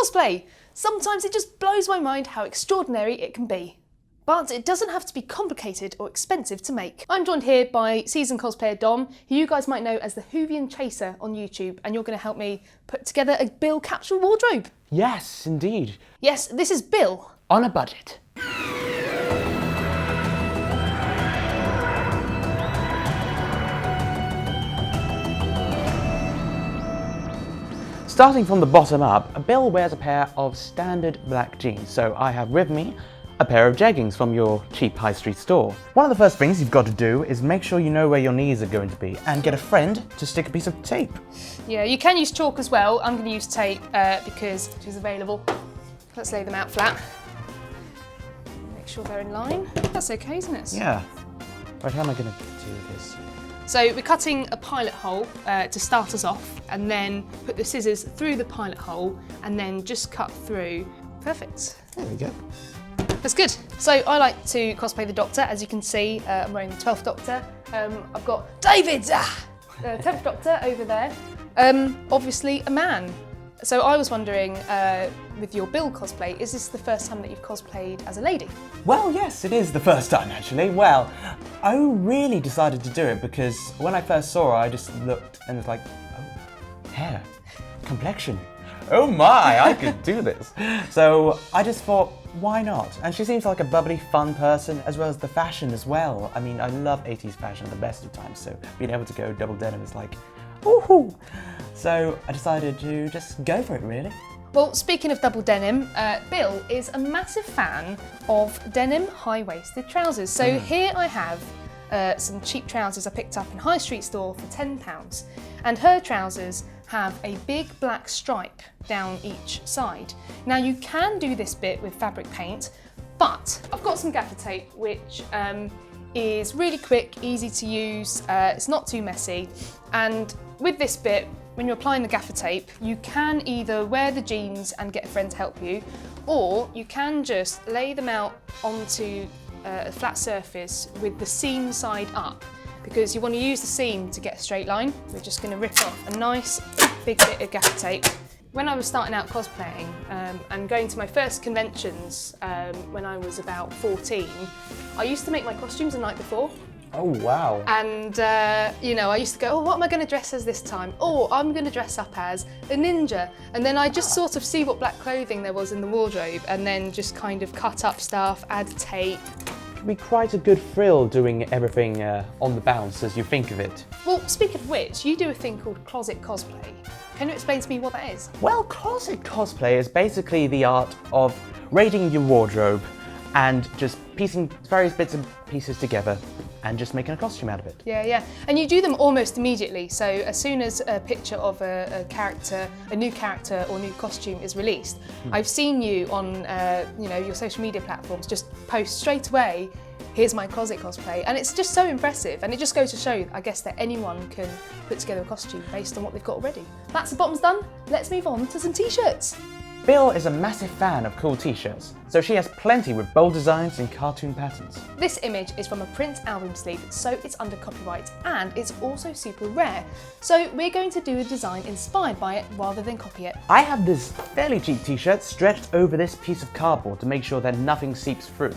Cosplay! Sometimes it just blows my mind how extraordinary it can be. But it doesn't have to be complicated or expensive to make. I'm joined here by seasoned cosplayer Dom, who you guys might know as the Whovian Chaser on YouTube, and you're going to help me put together a Bill capsule wardrobe. Yes, indeed. Yes, this is Bill. On a budget. Starting from the bottom up, Bill wears a pair of standard black jeans, so I have with me a pair of jeggings from your cheap high street store. One of the first things you've got to do is make sure you know where your knees are going to be and get a friend to stick a piece of tape. Yeah, you can use chalk as well. I'm going to use tape because it is available. Let's lay them out flat. Make sure they're in line. That's okay, isn't it? Yeah. Right, how am I going to do this? So we're cutting a pilot hole to start us off, and then put the scissors through the pilot hole and then just cut through. Perfect. There we go. That's good. So I like to cosplay the Doctor. As you can see, I'm wearing the 12th Doctor. I've got David, 10th Doctor over there. Obviously a man. So I was wondering, with your Bill cosplay, is this the first time that you've cosplayed as a lady? Well, yes, it is the first time actually. Well, I really decided to do it because when I first saw her, I just looked and was like, oh, hair, complexion. Oh my, I could do this. So I just thought, why not? And she seems like a bubbly, fun person, as well as the fashion as well. I mean, I love 80s fashion the best of times, so being able to go double denim is like, woohoo! So I decided to just go for it, really. Well, speaking of double denim, Bill is a massive fan of denim high-waisted trousers. So here I have some cheap trousers I picked up in High Street store for £10. And her trousers have a big black stripe down each side. Now you can do this bit with fabric paint, but I've got some gaffer tape which is really quick, easy to use, it's not too messy, and with this bit, when you're applying the gaffer tape, you can either wear the jeans and get a friend to help you, or you can just lay them out onto a flat surface with the seam side up, because you want to use the seam to get a straight line. We're just going to rip off a nice big bit of gaffer tape. When I was starting out cosplaying and going to my first conventions when I was about 14, I used to make my costumes the night before. Oh wow. And you know, I used to go, oh, what am I going to dress as this time? Oh, I'm going to dress up as a ninja. And then I just sort of see what black clothing there was in the wardrobe and then just kind of cut up stuff, add tape. It can be quite a good thrill doing everything on the bounce as you think of it. Well, speaking of which, you do a thing called closet cosplay. Can you explain to me what that is? Well, closet cosplay is basically the art of raiding your wardrobe and just piecing various bits and pieces together and just making a costume out of it. Yeah, yeah. And you do them almost immediately. So as soon as a picture of a character, a new character or new costume is released, I've seen you on you know, your social media platforms just post straight away, here's my closet cosplay. And it's just so impressive. And it just goes to show, I guess, that anyone can put together a costume based on what they've got already. That's the bottoms done. Let's move on to some t-shirts. Bill is a massive fan of cool t-shirts, so she has plenty with bold designs and cartoon patterns. This image is from a print album sleeve, so it's under copyright, and it's also super rare. So we're going to do a design inspired by it rather than copy it. I have this fairly cheap t-shirt stretched over this piece of cardboard to make sure that nothing seeps through.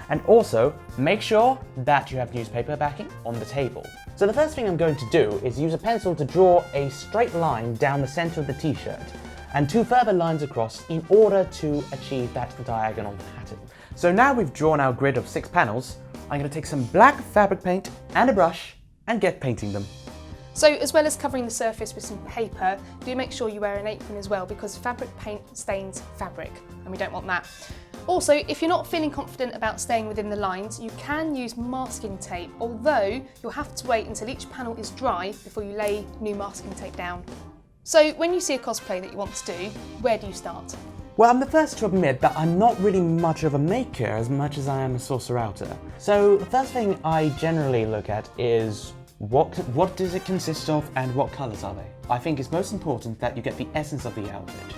And also, make sure that you have newspaper backing on the table. So the first thing I'm going to do is use a pencil to draw a straight line down the center of the t-shirt, and 2 further lines across in order to achieve that diagonal pattern. So now we've drawn our grid of 6 panels, I'm going to take some black fabric paint and a brush and get painting them. So as well as covering the surface with some paper, do make sure you wear an apron as well, because fabric paint stains fabric and we don't want that. Also, if you're not feeling confident about staying within the lines, you can use masking tape, although you'll have to wait until each panel is dry before you lay new masking tape down. So when you see a cosplay that you want to do, where do you start? Well, I'm the first to admit that I'm not really much of a maker as much as I am a sorcerer-outer. So the first thing I generally look at is what does it consist of and what colours are they? I think it's most important that you get the essence of the outfit,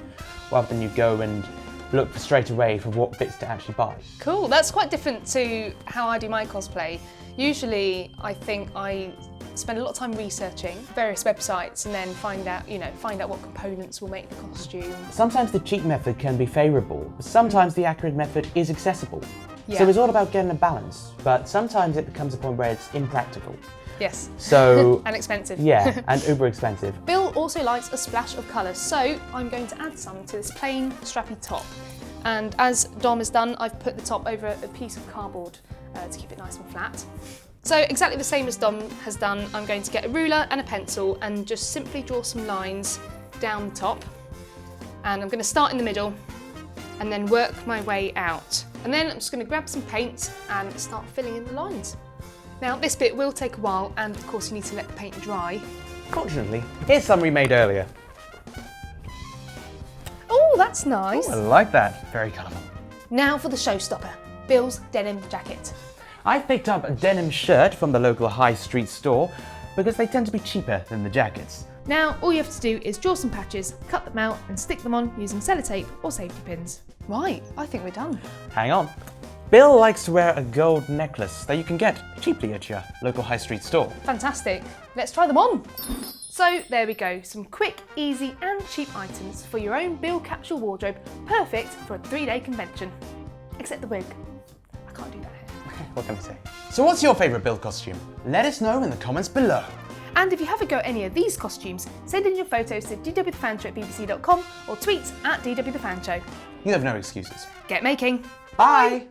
rather than you go and look straight away for what bits to actually buy. Cool, that's quite different to how I do my cosplay. Usually I think I spend a lot of time researching various websites and then find out what components will make the costume. Sometimes the cheap method can be favourable, but sometimes the accurate method is accessible. Yeah. So it's all about getting a balance, but sometimes it becomes a point where it's impractical. Yes. So and expensive. Yeah, and uber expensive. Bill also likes a splash of colour, so I'm going to add some to this plain strappy top. And as Dom has done, I've put the top over a piece of cardboard to keep it nice and flat. So exactly the same as Dom has done, I'm going to get a ruler and a pencil and just simply draw some lines down the top. And I'm going to start in the middle and then work my way out. And then I'm just going to grab some paint and start filling in the lines. Now this bit will take a while, and of course you need to let the paint dry. Fortunately, here's some we made earlier. Oh, that's nice. I like that. Very colourful. Now for the showstopper, Bill's denim jacket. I picked up a denim shirt from the local high street store because they tend to be cheaper than the jackets. Now all you have to do is draw some patches, cut them out and stick them on using sellotape or safety pins. Right, I think we're done. Hang on. Bill likes to wear a gold necklace that you can get cheaply at your local high street store. Fantastic. Let's try them on. So there we go, some quick, easy and cheap items for your own Bill capsule wardrobe, perfect for a 3-day convention. Except the wig. I can't do that here. What can I say? So what's your favourite Bill costume? Let us know in the comments below. And if you have a go at any of these costumes, send in your photos to dwthefanshow@bbc.com or tweet @dwthefanshow. You have no excuses. Get making. Bye.